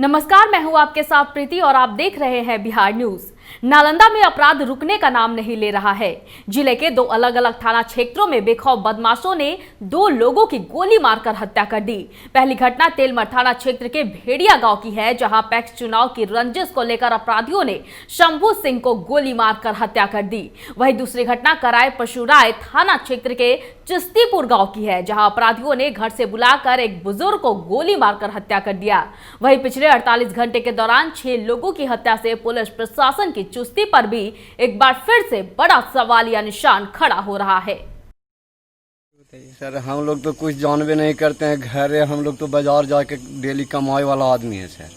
नमस्कार, मैं हूं आपके साथ प्रीति और आप देख रहे हैं बिहार न्यूज। नालंदा में अपराध रुकने का नाम नहीं ले रहा है। जिले के दो अलग अलग थाना क्षेत्रों में बेखौफ बदमाशों ने दो लोगों की गोली मारकर हत्या कर दी। पहली घटना तेलमर थाना क्षेत्र के भेड़िया गांव की है, जहां पैक्स चुनाव की रंजिश को लेकर अपराधियों ने शंभू सिंह को गोली मारकर हत्या कर दी। वहीं दूसरी घटना कराय पशुराय थाना क्षेत्र के चिश्तीपुर गांव की है, जहां अपराधियों ने घर से बुलाकर एक बुजुर्ग को गोली मारकर हत्या कर दिया। वहीं पिछले 48 घंटे के दौरान 6 लोगों की हत्या से पुलिस प्रशासन की चुस्ती पर भी एक बार फिर से बड़ा सवालिया निशान खड़ा हो रहा है। सर, हम लोग तो कुछ जानबे नहीं करते हैं। घर है, हम लोग तो बाजार जाके डेली कमाए वाला आदमी है सर।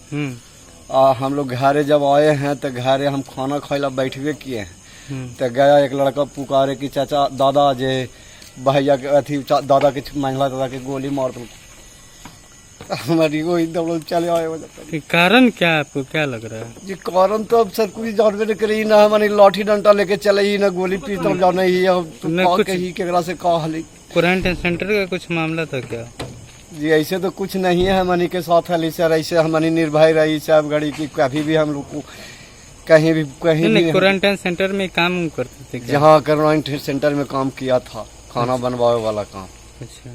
हम लोग घरे जब आए हैं तो घरे हम खाना खाइला बैठवे किए हैं तो गया एक लड़का पुकारे कि चाचा दादा जे भैया के अथी दादा के महिला दादा के गोली मार दो। हमारी वो एकदम चले आए। कारण क्या है, आपको क्या लग रहा है? जी कारण तो अब सर कुछ जानबे नहीं करी ना, हमारी लाठी डंडा लेके चले ही ना गोली पिस्तौल जाने ही कही केकरा से कहा हली। क्वारंटाइन सेंटर का कुछ मामला था क्या? जी ऐसे तो कुछ नहीं है हमारी के साथ हली सर। ऐसे हमारी निर्भय रही सब घड़ी की, कभी भी हम लोग को कहीं भी क्वारंटाइन सेंटर में काम करते थे क्या? जहाँ क्वारंटाइन सेंटर में काम किया था, खाना बनवाने वाला काम। अच्छा,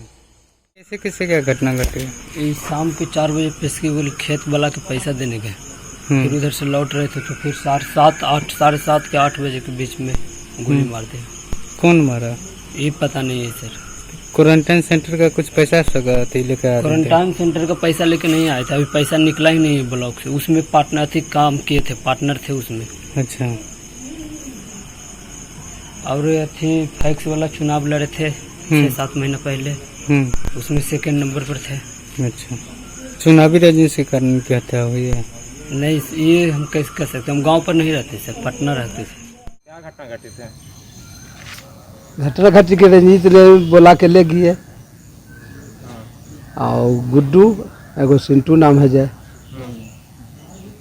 कैसे कैसे क्या घटना घटी? शाम के 4 बजे पेशगी बोले खेत वाला के पैसा देने गए, फिर उधर से लौट रहे थे तो फिर 7:30 के 8 बजे के बीच में गोली मार दी। कौन मारा ये पता नहीं है सर। क्वारंटाइन सेंटर का कुछ पैसा लेकर आए? क्वारंटाइन सेंटर का पैसा लेके नहीं आए थे, अभी पैसा निकला ही नहीं है ब्लॉक से। उसमें पार्टनर थे, काम किए थे, पार्टनर थे उसमें। अच्छा, और थी फैक्स वाला चुनाव लड़े थे 6-7 महीना पहले, उसमें सेकंड नंबर पर थे। अच्छा, चुनावी रंजिश कारण की हत्या हुई है? नहीं, ये हम कैसे कर सकते, हम गांव पर नहीं रहते सर, पटना रहते थे। क्या घटना घटी थी? घटना घटी के रंजीत ने बोला के ले गए और गुड्डू एगो सिंटू नाम है जय।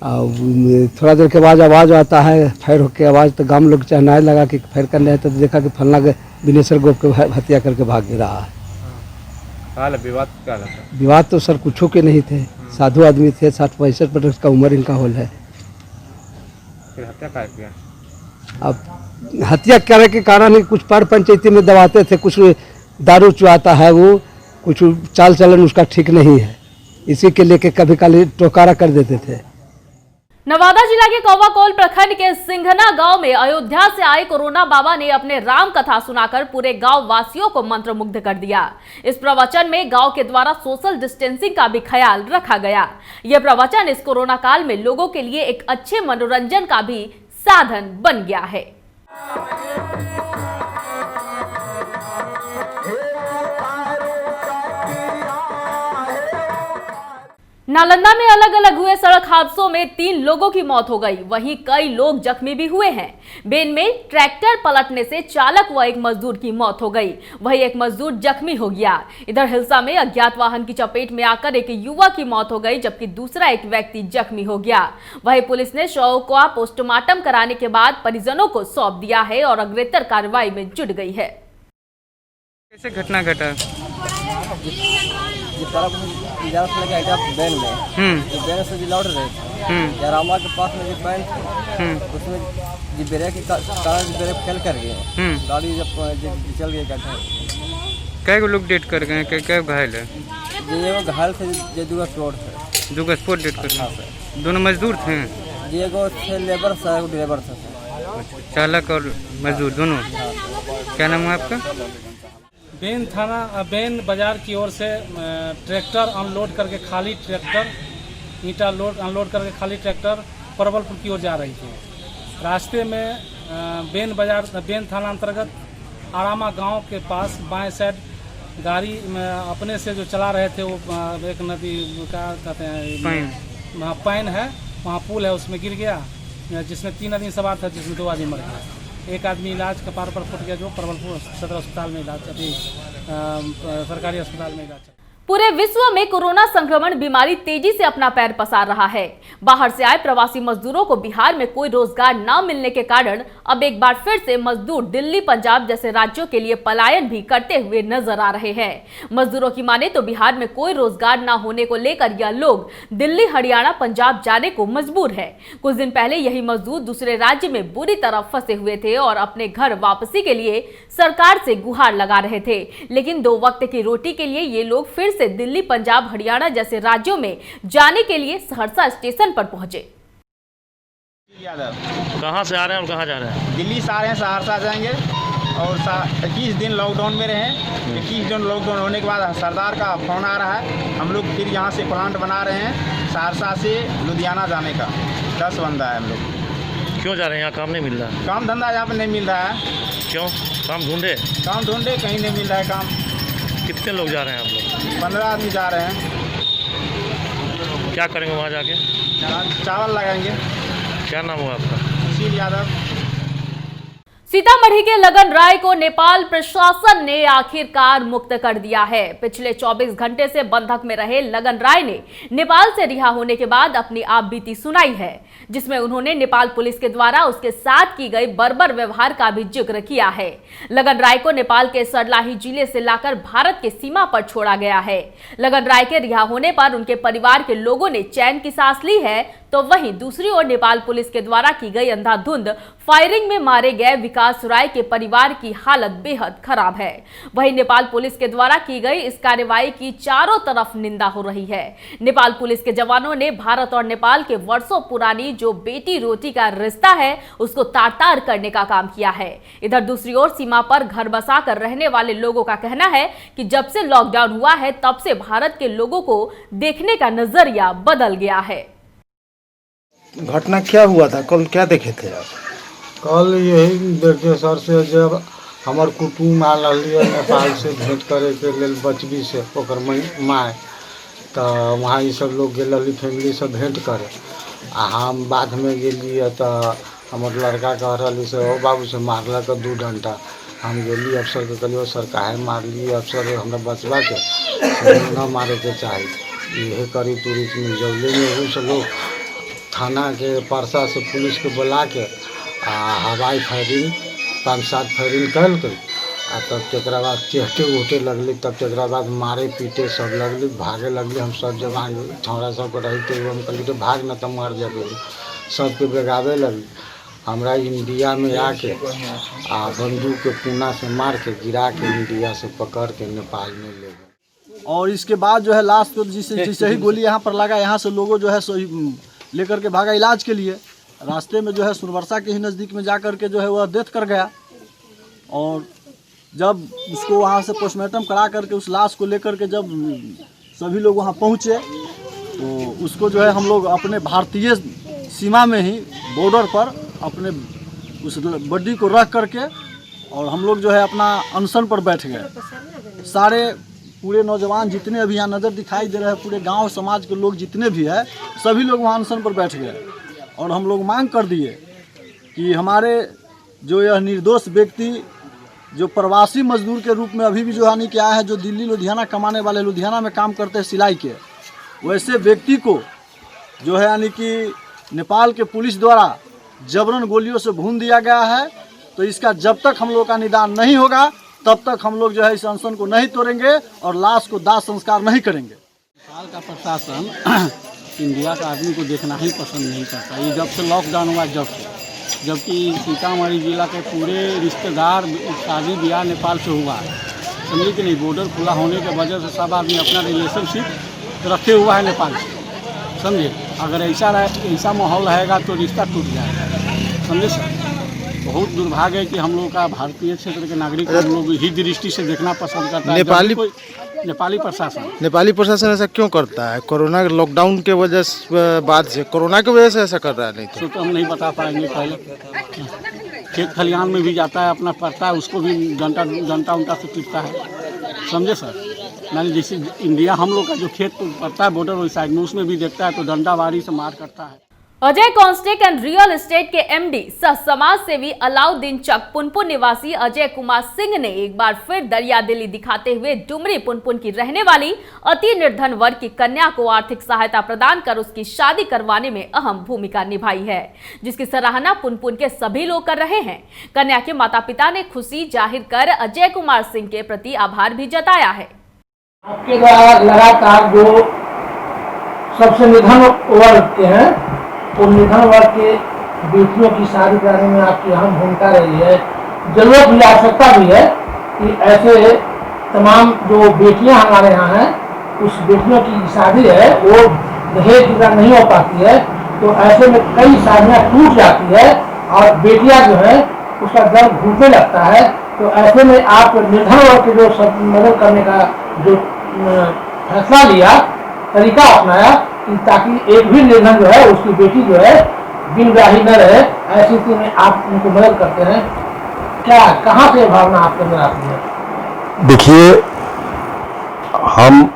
और थोड़ा देर के बाद आवाज़ आता है, फायर होके आवाज़, तो गांव लोग चहनाए लगा कि फायर करने है, तो देखा कि फलना के बिनेश्वर गोप को हत्या करके भाग रहा है। विवाद तो सर कुछों के नहीं थे, साधु आदमी थे, 60-65 वर्ष का उम्र इनका होल है। फिर हत्या क्या किया? अब हत्या करने के कारण कुछ पर पंचायती में दबाते थे, कुछ दारू चुआता है वो, कुछ चाल चलन उसका ठीक नहीं है, इसी के लेके कभी काली टोकारा कर देते थे। नवादा जिला के कौवाकोल प्रखंड के सिंघना गांव में अयोध्या से आए कोरोना बाबा ने अपने राम कथा सुनाकर पूरे गांव वासियों को मंत्रमुग्ध कर दिया। इस प्रवचन में गांव के द्वारा सोशल डिस्टेंसिंग का भी ख्याल रखा गया। यह प्रवचन इस कोरोना काल में लोगों के लिए एक अच्छे मनोरंजन का भी साधन बन गया है। नालंदा में अलग अलग हुए सड़क हादसों में 3 लोगों की मौत हो गई, वहीं कई लोग जख्मी भी हुए हैं। बेन में ट्रैक्टर पलटने से चालक व एक मजदूर की मौत हो गई, वहीं एक मजदूर जख्मी हो गया। इधर हिलसा में अज्ञात वाहन की चपेट में आकर एक युवा की मौत हो गई, जबकि दूसरा एक व्यक्ति जख्मी हो गया। वहीं पुलिस ने शव को पोस्टमार्टम कराने के बाद परिजनों को सौंप दिया है और अग्रेतर कार्रवाई में जुट गई है। कैसे घटना घटा? बैन में बैन से लौट रहे थे, रामा के पास में जो बैन था उसमें जी ब्रेक के कारण ब्रेक फेल कर गए, गाड़ी जब चल गई गड्ढे। कई लोग डेट कर गए, कई घायल है? जी वो घायल थे, जो 2 स्पोर्ट थे। 2 स्पोर्ट डेट कर गए। दोनों मजदूर थे? जी एगो थे लेबर था, एगो ड्राइवर था। चालक और मजदूर दोनों? क्या नाम है आपका? बेन थाना बेन बाजार की ओर से ट्रैक्टर अनलोड करके खाली ट्रैक्टर ईंटा अनलोड करके खाली ट्रैक्टर परवलपुर की ओर जा रही थी। रास्ते में बेन थाना अंतर्गत आरामा गांव के पास बाएं साइड गाड़ी अपने से जो चला रहे थे, वो एक नदी क्या कहते हैं, वहाँ पैन है, वहाँ पुल है, उसमें गिर गया, जिसमें 3 आदमी सवार था, जिसमें 2 आदमी मर गया। एक आदमी इलाज कपार पर फूट गया, जो परवलपुर सदर अस्पताल में इलाज, अभी सरकारी अस्पताल में इलाज। पूरे विश्व में कोरोना संक्रमण बीमारी तेजी से अपना पैर पसार रहा है। बाहर से आए प्रवासी मजदूरों को बिहार में कोई रोजगार न मिलने के कारण अब एक बार फिर से मजदूर दिल्ली, पंजाब जैसे राज्यों के लिए पलायन भी करते हुए नजर आ रहे हैं। मजदूरों की माने तो बिहार में कोई रोजगार न होने को लेकर यह लोग दिल्ली, हरियाणा, पंजाब जाने को मजबूर है। कुछ दिन पहले यही मजदूर दूसरे राज्य में बुरी तरह फंसे हुए थे और अपने घर वापसी के लिए सरकार से गुहार लगा रहे थे, लेकिन 2 वक्त की रोटी के लिए ये लोग फिर से दिल्ली, पंजाब, हरियाणा जैसे राज्यों में जाने के लिए सहरसा स्टेशन पर पहुंचे। कहां से आ रहे हैं और कहां जा रहे हैं? दिल्ली से आ रहे हैं, सहरसा जाएंगे और 21 दिन लॉकडाउन में रहे। 21 दिन लॉकडाउन होने के बाद सरदार का फोन आ रहा है, हम लोग फिर यहाँ से प्लांट बना रहे हैं सहरसा से लुधियाना जाने का। 10 बंदा है हम लोग। क्यों जा रहे हैं? यहाँ काम नहीं मिल रहा है? काम धंधा यहाँ पे नहीं मिल रहा है। क्यों? काम ढूंढे कहीं नहीं मिल रहा है काम। कितने लोग जा रहे हैं आप लोग? 15 आदमी जा रहे हैं। क्या करेंगे वहाँ जाके? चावल लगाएंगे। क्या नाम हुआ आपका? सुशील यादव। सीतामढ़ी के लगन राय को नेपाल प्रशासन ने आखिरकार मुक्त कर दिया है। पिछले 24 घंटे से बंधक में रहे लगन राय ने नेपाल से रिहा होने के बाद अपनी आपबीती सुनाई है, जिसमें उन्होंने नेपाल पुलिस के द्वारा उसके साथ की गई बर्बर व्यवहार का भी जिक्र किया है। लगन राय को नेपाल के सर्लाही जिले से लाकर भारत के सीमा पर छोड़ा गया है। लगन राय के रिहा होने पर उनके परिवार के लोगों ने चैन की सांस ली है, तो वहीं दूसरी ओर नेपाल पुलिस के द्वारा की गई अंधाधुंध फायरिंग में मारे गए विकास राय के परिवार की हालत बेहद खराब है। वहीं नेपाल पुलिस के द्वारा की गई इस कार्रवाई की चारों तरफ निंदा हो रही है। नेपाल पुलिस के जवानों ने भारत और नेपाल के वर्षों पुरानी जो बेटी रोटी का रिश्ता है उसको तार-तार करने का काम किया है। इधर दूसरी ओर सीमा पर घर बसा कर रहने वाले लोगों का कहना है कि जब से लॉकडाउन हुआ है तब से भारत के लोगों को देखने का नजरिया बदल गया है। घटना क्या हुआ था? कल क्या देखे थे आप? कल यही देखे सर से जब हमार कुटुम्ब आल रही नेपाल से भेंट करे के लेल बचबी से ओकर माय, तो वहाँ ये सब लोग गए फैमिली से भेंट करे। आ हम बाद में गेलिए तो हमार लड़का कह रही से ओ बाबू से मारल 2 डंडा। हम गेली अफसर के कहलिए सर काहे मारलिए? अफसर हमरा बचवा के न मारे के चाहिए। यही करी तुरंत में जौले में सब लोग थाना के परसा से पुलिस के बुला के हवाई फायरिंग 5-7 फायरिंग कल कर तब तक बाद चेहटे उहटे लगली। तब तक बाद मारे पीटे सब लगली, भागे लगली। हम सब जवान छौड़ा सब रही थे, हम कहली तो भाग न तो मर जाए। सबके बेगावे लगली। हमरा इंडिया में आके बंदूक के पुना से मार के गिरा के इंडिया से पकड़ के नेपाल में ले गए। और इसके बाद जो है लास्ट तो जिससे ही गोली यहाँ पर लगा, यहाँ से लोगों जो है लेकर के भागा इलाज के लिए। रास्ते में जो है सुरवर्षा के ही नज़दीक में जा कर के जो है वह डेथ कर गया। और जब उसको वहाँ से पोस्टमार्टम करा करके उस लाश को लेकर के जब सभी लोग वहाँ पहुँचे तो उसको जो है हम लोग अपने भारतीय सीमा में ही बॉर्डर पर अपने उस बॉडी को रख करके और हम लोग जो है अपना अनशन पर बैठ गए। सारे पूरे नौजवान जितने अभी यहाँ नज़र दिखाई दे रहे हैं, पूरे गांव समाज के लोग जितने भी हैं, सभी लोग वहाँ अनशन पर बैठ गए। और हम लोग मांग कर दिए कि हमारे जो यह निर्दोष व्यक्ति जो प्रवासी मजदूर के रूप में अभी भी जो यानी क्या है, जो दिल्ली लुधियाना कमाने वाले, लुधियाना में काम करते हैं सिलाई के, वैसे व्यक्ति को जो है यानी कि नेपाल के पुलिस द्वारा जबरन गोलियों से भून दिया गया है। तो इसका जब तक हम लोग का निदान नहीं होगा तब तक हम लोग जो है इस अनशन को नहीं तोड़ेंगे और लाश को दाह संस्कार नहीं करेंगे। नेपाल का प्रशासन इंडिया का आदमी को देखना ही पसंद नहीं करता। ये जब से लॉकडाउन हुआ जबकि सीतामढ़ी जिला के पूरे रिश्तेदार शादी ब्याह नेपाल से हुआ है, समझे कि नहीं। बॉर्डर खुला होने की वजह से सब आदमी अपना रिलेशनशिप रखे हुआ है नेपाल से, समझे। अगर ऐसा माहौल रहेगा तो रिश्ता टूट जाएगा, समझे सर। बहुत दुर्भाग्य है कि हम लोग का भारतीय क्षेत्र के नागरिक हम लोग ही दृष्टि से देखना पसंद करता है। नेपाली प्रशासन ऐसा क्यों करता है? कोरोना लॉकडाउन के वजह से बाद से कोरोना की वजह से ऐसा कर रहा है? नहीं तो हम नहीं बता पाएंगे। पहले खेत खलिहान में भी जाता है, अपना पड़ता है, उसको भी डंटा उंटा से पीटता है, समझे सर। मैंने जैसे इंडिया हम लोग का जो खेत पड़ता है बॉर्डर उस साइड में, उसमें भी देखता है तो डंडा वारी से मार करता है। अजय कॉन्स्टेक एंड रियल एस्टेट के एमडी सह समाज सेवी अलाउद्दीन चक पुनपुन निवासी अजय कुमार सिंह ने एक बार फिर दरियादिली दिखाते हुए डुमरी पुनपुन की रहने वाली अति निर्धन वर्ग की कन्या को आर्थिक सहायता प्रदान कर उसकी शादी करवाने में अहम भूमिका निभाई है, जिसकी सराहना पुनपुन के सभी लोग कर रहे हैं। कन्या के माता पिता ने खुशी जाहिर कर अजय कुमार सिंह के प्रति आभार भी जताया है। आपके द्वारा लगातार जो सबसे निधन वर्ग के हैं उन निधन वर्ग के बेटियों की शादी कराने में आपकी अहम भूमिका रही है। जरूरत भी आवश्यकता भी है कि ऐसे तमाम जो बेटियां हमारे यहाँ हैं उस बेटियों की शादी है वो दहेज की तरह नहीं हो पाती है, तो ऐसे में कई शादियाँ टूट जाती है और बेटियां जो है उसका दर्द घूटने लगता है। तो ऐसे में आप निर्धन वर्ग के जो सब मदद करने का जो फैसला लिया, तरीका अपनाया कि ताकि एक भी निर्धन जो है उसकी बेटी जो है बिनब्याही न रहे, ऐसी स्थिति में आप उनको मदद करते हैं। क्या कहाँ से भावना आपके अंदर आती है? देखिए, हम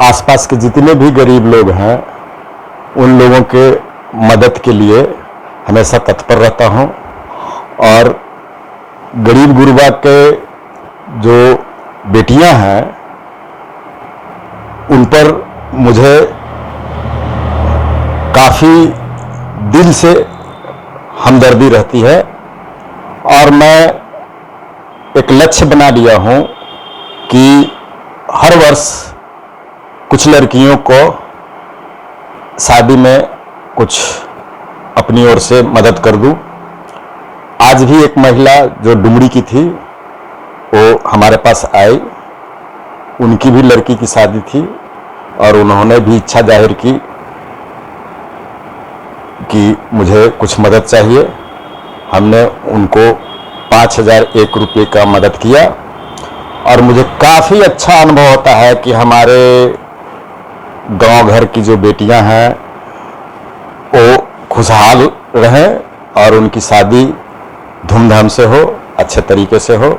आसपास के जितने भी गरीब लोग हैं उन लोगों के मदद के लिए हमेशा तत्पर रहता हूं और गरीब गुरबा के जो बेटियां हैं उन पर मुझे काफ़ी दिल से हमदर्दी रहती है और मैं एक लक्ष्य बना लिया हूं कि हर वर्ष कुछ लड़कियों को शादी में कुछ अपनी ओर से मदद कर दूं। आज भी एक महिला जो डुमरी की थी वो हमारे पास आई, उनकी भी लड़की की शादी थी और उन्होंने भी इच्छा जाहिर की कि मुझे कुछ मदद चाहिए। हमने उनको 5001 रुपये का मदद किया और मुझे काफ़ी अच्छा अनुभव होता है कि हमारे गांव घर की जो बेटियां हैं वो खुशहाल रहें और उनकी शादी धूमधाम से हो, अच्छे तरीके से हो।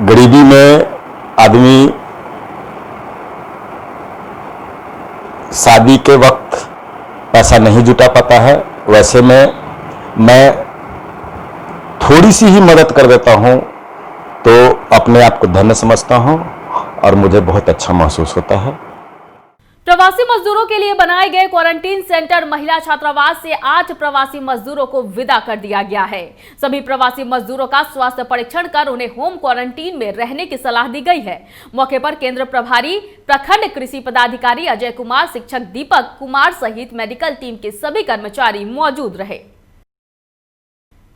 गरीबी में आदमी शादी के वक्त पैसा नहीं जुटा पाता है, वैसे में मैं थोड़ी सी ही मदद कर देता हूं तो अपने आप को धन्य समझता हूं और मुझे बहुत अच्छा महसूस होता है। प्रवासी मजदूरों के लिए बनाए गए क्वारंटीन सेंटर महिला छात्रावास से 8 प्रवासी मजदूरों को विदा कर दिया गया है। सभी प्रवासी मजदूरों का स्वास्थ्य परीक्षण कर उन्हें होम क्वारंटीन में रहने की सलाह दी गई है। मौके पर केंद्र प्रभारी प्रखंड कृषि पदाधिकारी अजय कुमार, शिक्षक दीपक कुमार सहित मेडिकल टीम के सभी कर्मचारी मौजूद रहे।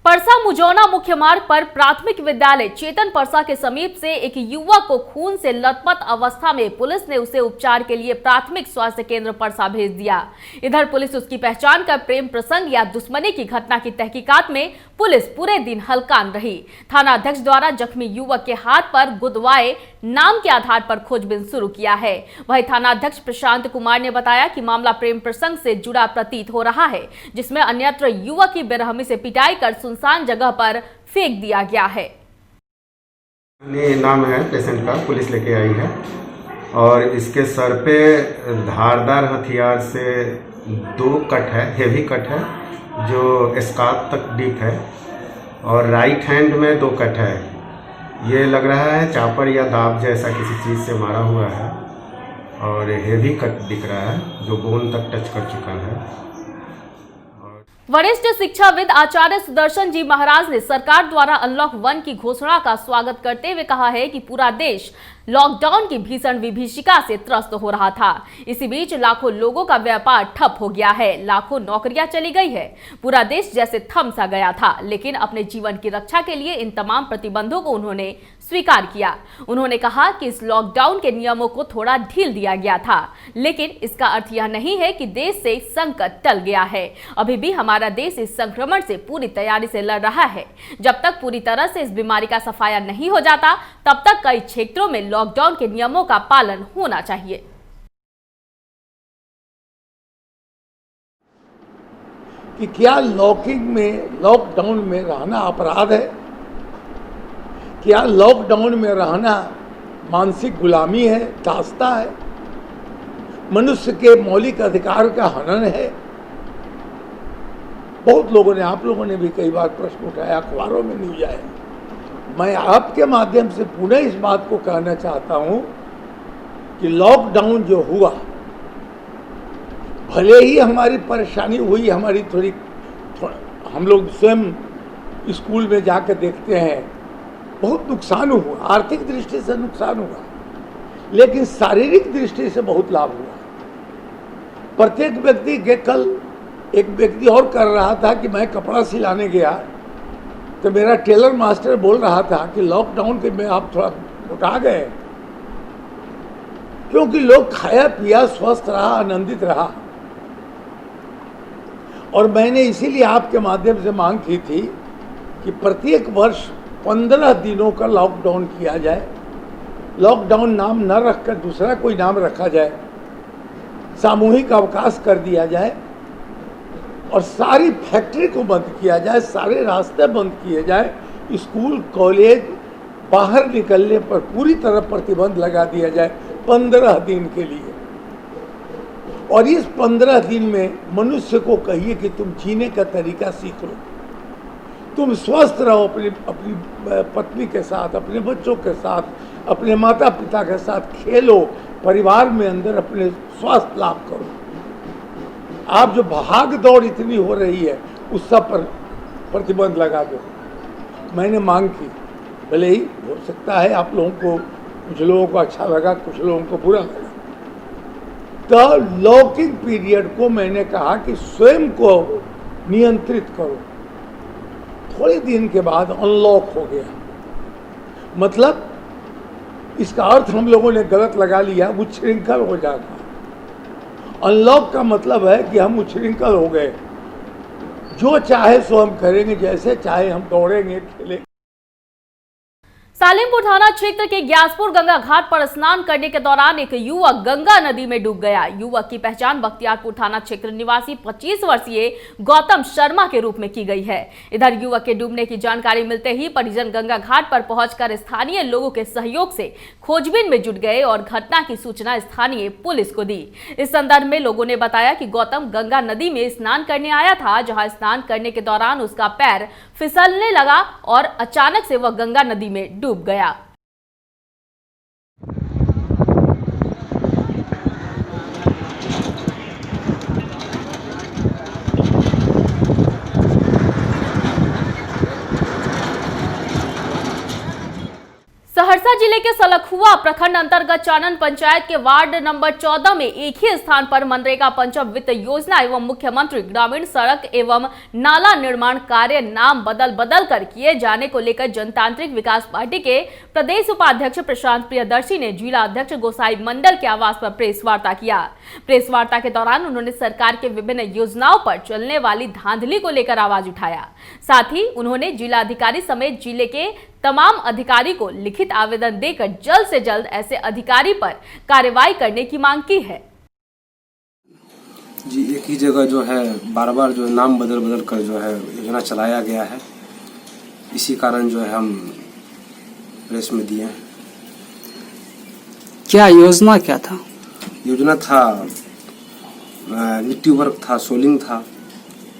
परसा मुजौना मुख्य मार्ग पर प्राथमिक विद्यालय चेतन परसा के समीप से एक युवक को खून से लथपथ अवस्था में पुलिस ने उसे उपचार के लिए प्राथमिक स्वास्थ्य केंद्र परसा भेज दिया। इधर पुलिस उसकी पहचान कर प्रेम प्रसंग या दुश्मनी की घटना की तहकीकात में पुलिस पूरे दिन हलकान रही। थाना अध्यक्ष द्वारा जख्मी युवक के हाथ पर गुदवाए नाम के आधार पर खोजबीन शुरू किया है। वहीं थाना अध्यक्ष प्रशांत कुमार ने बताया कि मामला प्रेम प्रसंग से जुड़ा प्रतीत हो रहा है, जिसमें अन्यत्र युवक की बेरहमी से पिटाई कर सुनसान जगह पर फेंक दिया गया है। नाम है पेशेंट का, पुलिस लेके आई है और इसके सर पे धारदार हथियार से 2 कट है, हेवी कट है जो स्काल्प तक डीप है और राइट हैंड में 2 कट है। ये लग रहा है चापर या दाब जैसा किसी चीज़ से मारा हुआ है और हेवी कट दिख रहा है जो बोन तक टच कर चुका है। वरिष्ठ शिक्षाविद आचार्य सुदर्शन जी महाराज ने सरकार द्वारा अनलॉक 1 की घोषणा का स्वागत करते हुए कहा है कि पूरा देश लॉकडाउन की भीषण विभीषिका से त्रस्त हो रहा था। इसी बीच लाखों लोगों का व्यापार ठप हो गया है, लाखों नौकरियां चली गई है, पूरा देश जैसे थम सा गया था। लेकिन अपने जीवन की रक्षा के लिए इन तमाम प्रतिबंधों को उन्होंने स्वीकार किया। उन्होंने कहा कि इस लॉकडाउन के नियमों को थोड़ा ढील दिया गया था, लेकिन इसका अर्थ यह नहीं है कि देश से संकट टल गया है। अभी भी हमारा देश इस संक्रमण से पूरी तैयारी से लड़ रहा है। जब तक पूरी तरह से इस बीमारी का सफाया नहीं हो जाता, तब तक कई क्षेत्रों में लॉकडाउन के नियमों का पालन होना चाहिए। कि क्या लॉकडाउन में रहना अपराध है? क्या लॉकडाउन में रहना मानसिक गुलामी है, दास्ता है? मनुष्य के मौलिक अधिकार का हनन है। बहुत लोगों ने, आप लोगों ने भी कई बार प्रश्न उठाया, अखबारों में न्यूज आया। मैं आपके माध्यम से पुनः इस बात को कहना चाहता हूं कि लॉकडाउन जो हुआ, भले ही हमारी परेशानी हुई, हमारी थोड़ी हम लोग स्वयं स्कूल में जाकर देखते हैं, बहुत नुकसान हुआ, आर्थिक दृष्टि से नुकसान हुआ, लेकिन शारीरिक दृष्टि से बहुत लाभ हुआ। प्रत्येक व्यक्ति के, कल एक व्यक्ति और कर रहा था कि मैं कपड़ा सिलाने गया तो मेरा टेलर मास्टर बोल रहा था कि लॉकडाउन के में आप थोड़ा मोटा गए, क्योंकि लोग खाया पिया, स्वस्थ रहा, आनंदित रहा। और मैंने इसीलिए आपके माध्यम से मांग की थी कि प्रत्येक वर्ष 15 दिनों का लॉकडाउन किया जाए। लॉकडाउन नाम न रखकर दूसरा कोई नाम रखा जाए, सामूहिक अवकाश कर दिया जाए और सारी फैक्ट्री को बंद किया जाए, सारे रास्ते बंद किए जाए, स्कूल कॉलेज बाहर निकलने पर पूरी तरह प्रतिबंध लगा दिया जाए 15 दिन के लिए। और इस 15 दिन में मनुष्य को कहिए कि तुम जीने का तरीका सीख लो, तुम स्वस्थ रहो, अपनी पत्नी के साथ, अपने बच्चों के साथ, अपने माता पिता के साथ खेलो, परिवार में अंदर अपने स्वास्थ्य लाभ करो। आप जो भाग दौड़ इतनी हो रही है उस सब पर प्रतिबंध लगा दो। मैंने मांग की, भले ही हो सकता है आप लोगों को, कुछ लोगों को अच्छा लगा, कुछ लोगों को बुरा लगा। तो लॉकिंग पीरियड को मैंने कहा कि स्वयं को नियंत्रित करो। थोड़े दिन के बाद अनलॉक हो गया। मतलब इसका अर्थ हम लोगों ने गलत लगा लिया, उच्छृंखल हो जाता। अनलॉक का मतलब है कि हम उच्छृंखल हो गए, जो चाहे सो हम करेंगे, जैसे चाहे हम दौड़ेंगे, खेलेंगे। सालेमपुर थाना क्षेत्र के ग्यासपुर गंगा घाट पर स्नान करने के दौरान एक युवक गंगा नदी में डूब गया। युवक की पहचान बख्तियारपुर थाना क्षेत्र निवासी 25 वर्षीय गौतम शर्मा के रूप में की गई है। इधर युवक के डूबने की जानकारी मिलते ही परिजन गंगा घाट पर पहुंचकर स्थानीय लोगों के सहयोग से खोजबीन में जुट गए और घटना की सूचना स्थानीय पुलिस को दी। इस संदर्भ में लोगों ने बताया कि गौतम गंगा नदी में स्नान करने आया था, जहां स्नान करने के दौरान उसका पैर फिसलने लगा और अचानक से वह गंगा नदी में डूब गया। सहरसा जिले के सलखुआ प्रखंड अंतर्गत चानन पंचायत के वार्ड नंबर 14 में एक ही स्थान पर मनरेगा पंचम वित्त योजना एवं मुख्यमंत्री ग्रामीण सड़क एवं नाला निर्माण कार्य नाम बदल कर किए जाने को लेकर जनतांत्रिक विकास पार्टी के प्रदेश उपाध्यक्ष प्रशांत प्रियदर्शी ने जिला अध्यक्ष गोसाई मंडल के आवास पर प्रेस वार्ता किया। प्रेस वार्ता के दौरान उन्होंने सरकार के विभिन्न योजनाओं पर चलने वाली धांधली को लेकर आवाज उठाया। साथ ही उन्होंने जिला अधिकारी समेत जिले के तमाम अधिकारी को लिखित आवेदन देकर जल्द से जल्द ऐसे अधिकारी पर कार्रवाई करने की मांग की है। जी, एक ही जगह जो है बार बार जो नाम बदल कर जो है योजना चलाया गया है, इसी कारण जो है हम प्रेस में दिए हैं। क्या योजना क्या था? योजना था मिट्टी वर्क था, सोलिंग था,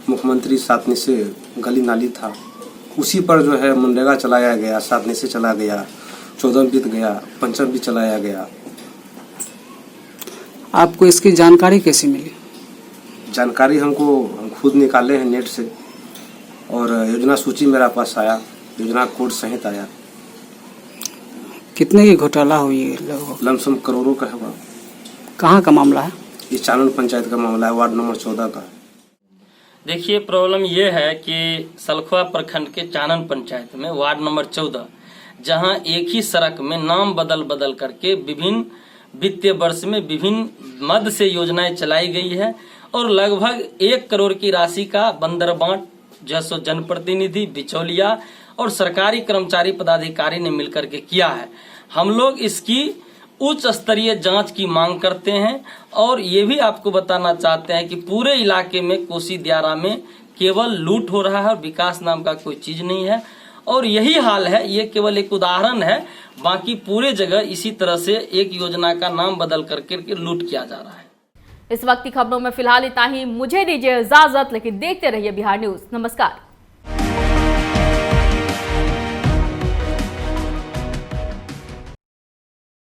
मुख्यमंत्री सातनी से गली नाली था, उसी पर जो है मनरेगा चलाया गया, सातनी से चला गया, 14 बीत गया, पंचम भी चलाया गया। आपको इसकी जानकारी कैसे मिली? जानकारी हम खुद निकाले हैं नेट से, और योजना सूची मेरा पास आया, योजना कोड सहित आया। कितने की घोटाला हुई है? लगभग लमसम करोड़ों का है। कहाँ का मामला है? ये चानन पंचायत का मामला है, वार्ड नंबर 14 का। देखिए, प्रॉब्लम ये है कि सलखुआ प्रखंड के चानन पंचायत में वार्ड नंबर 14, जहां एक ही सड़क में नाम बदल करके विभिन्न वित्तीय वर्ष में विभिन्न मद से योजनाएं चलाई गई है और लगभग 1 करोड़ की राशि का बंदरबांट जैसो जनप्रतिनिधि, बिचौलिया और सरकारी कर्मचारी पदाधिकारी ने मिलकर के किया है। हम लोग इसकी उच्च स्तरीय जांच की मांग करते हैं और ये भी आपको बताना चाहते हैं कि पूरे इलाके में कोसी दियारा में केवल लूट हो रहा है, विकास नाम का कोई चीज नहीं है। और यही हाल है, ये केवल एक उदाहरण है, बाकी पूरे जगह इसी तरह से एक योजना का नाम बदल करके लूट किया जा रहा है। इस वक्त की खबरों में फिलहाल इतना ही। मुझे दीजिए इजाजत, लेकिन देखते रहिए बिहार न्यूज। नमस्कार।